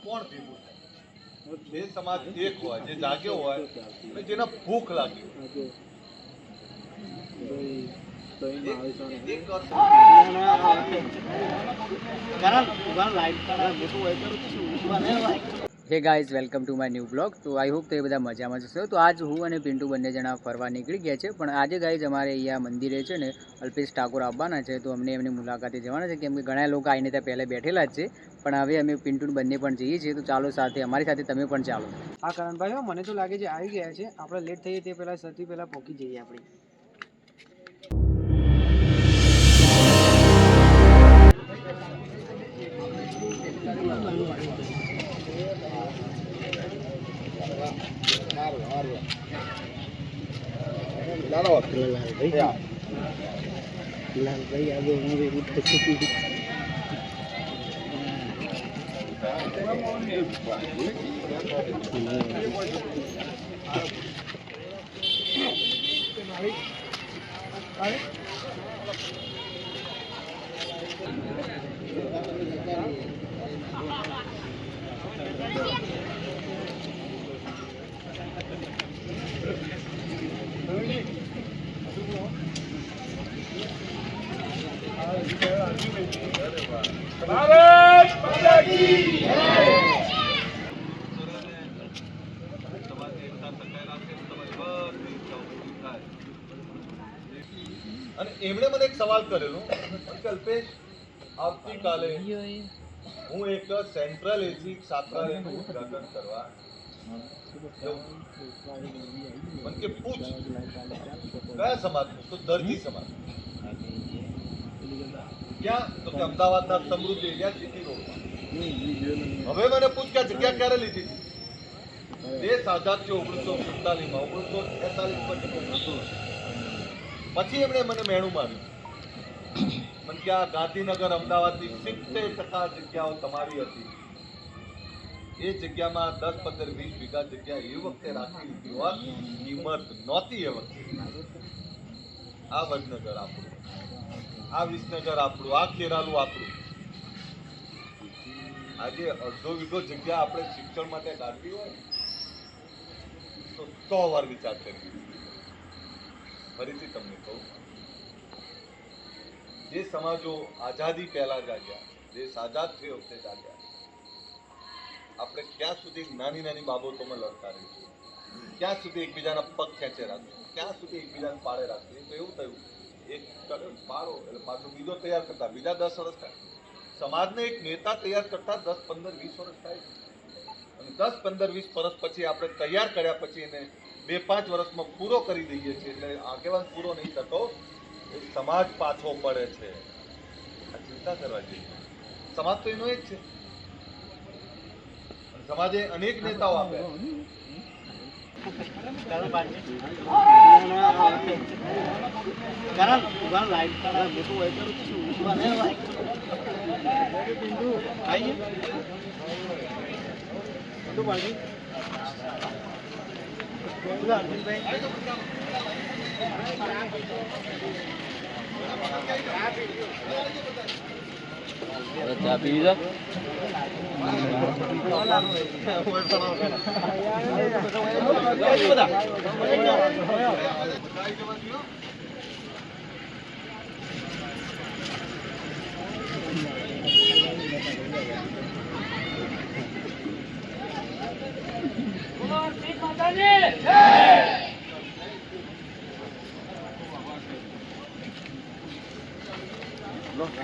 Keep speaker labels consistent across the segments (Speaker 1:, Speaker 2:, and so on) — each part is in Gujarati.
Speaker 1: કોણ ભેગું થાય? જે સમાજ એક હોય, જે જાગ્યો હોય અને જેને ભૂખ લાગી
Speaker 2: hey guys, welcome to my new blog. તો આઈ હોપ તો એ બધા મજામાં જશો. તો આજ હું અને પિન્ટુ બંને જણા ફરવા નીકળી ગયા છે. પણ આજે ગાઈઝ અમારે અહીંયા મંદિરે છે ને અલ્પેશ ઠાકોર આવવાના છે, તો અમને એમની મુલાકાતે જવાના છે. કેમ કે ઘણા લોકો આવીને ત્યાં પહેલાં બેઠેલા જ છે, પણ હવે અમે પિન્ટુ બંને પણ જઈએ છીએ. તો ચાલો સાથે, અમારી સાથે તમે પણ ચાલો.
Speaker 3: હા કરણભાઈ, મને તો લાગે છે આવી ગયા છે. આપણે લેટ થઈએ તે પહેલાં સૌથી પહેલાં પહોંચી જઈએ આપણે. લાલભાઈ આગળ હું ઉઠે
Speaker 1: અને એમણે મને એક સવાલ કરેલો કે અલ્પેશ, આવતીકાલે હું એક સેન્ટ્રલ એસી છાત્રાલયનું ઉદ્ઘાટન કરવા મને કે પૂછ કયા સમાજનું? તો દરજી સમાજ. ક્યાં? તો કે અમદાવાદના સમૃદ્ધ એરિયા સિટી રોડમાં. હવે મને પૂછ કે આ જગ્યા ક્યારે લીધી હતી? દેશ આઝાદ થયો 1947માં, 1946 પછી એમણે મને મેણું માર્યું. મને કે આ ગાંધીનગર અમદાવાદની 70% જગ્યાઓ તમારી હતી. એ જગ્યામાં 10, 15, 20 વીઘા જગ્યા એ વખતે રાખી લીધી હોત, કિંમત નહોતી એ વખતે. આ વડનગર આપણું, આ વિસનગર આપણું, આ ખેરાલું આપણું. આજે અડધો વીઘો જગ્યા આપણે શિક્ષણ માટે કાઢવી હોય તો 100 વાર વિચાર કરીએ. ફરીથી તમને કહું, જે સમાજો આઝાદી પહેલા જાગ્યા, દેશ આઝાદ થયો વખતે જાગ્યા, આપણે ક્યાં સુધી નાની નાની બાબતોમાં લડતા રહીશું? ક્યાં સુધી એકબીજાના પગ ખેંચે રાખશું? ક્યાં સુધી એકબીજાને પાળે રાખશું? તો એવું થયું, એક પાડો એટલે પાછો બીજો તૈયાર કરતા બીજા 10 વર્ષ થાય. સમાજને એક નેતા તૈયાર કરતા 10, 15, 20 વર્ષ થાય. અને 10, 15, 20 વર્ષ પછી આપણે તૈયાર કર્યા પછી એને 2-5 વર્ષમાં પૂરો કરી દઈએ છીએ. એટલે આગેવાન પૂરો નહીં થતો, એ સમાજ પાછો પડે છે. આ ચિંતા કરવા જેવી. સમાજ તો એનો એક છે. સમાજે અનેક નેતાઓ આપ્યા.
Speaker 2: ચા પી લીધા?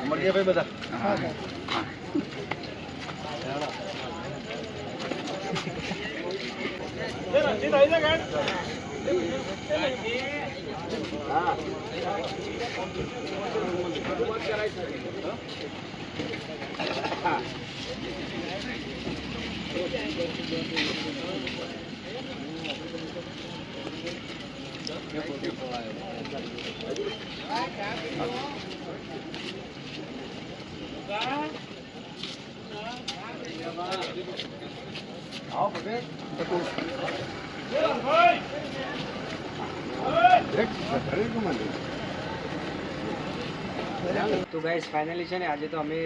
Speaker 1: મળીએ ભાઈ બધા.
Speaker 3: તો ગાઈસ ફાઇનલી છે ને આજે તો અમે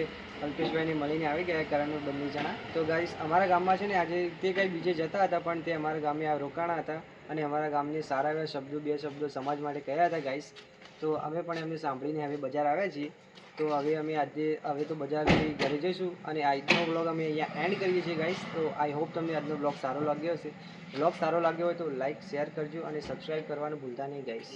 Speaker 3: અલ્પેશભાઈને મળીને આવી ગયા કારણ બંને જણા. તો ગાઈસ અમારા ગામમાં છે ને આજે તે કંઈ બીજે જતા હતા પણ તે અમારા ગામે રોકાણા હતા અને અમારા ગામને સારા એવા શબ્દો 2 શબ્દો સમાજ માટે કહ્યા હતા ગાઈસ. તો અમે પણ એમને સાંભળીને હવે બજાર આવ્યા છીએ. તો હવે તો બજારથી ઘરે જઈશું અને આજનો બ્લોગ અમે અહીંયા એન્ડ કરીએ છીએ ગાઈસ. તો આઈ હોપ તમને આજનો બ્લોગ સારો લાગ્યો હશે. બ્લોગ સારો લાગ્યો હોય તો લાઈક શેર કરજો અને સબસ્ક્રાઈબ કરવાનું ભૂલતા નહીં ગાઈસ.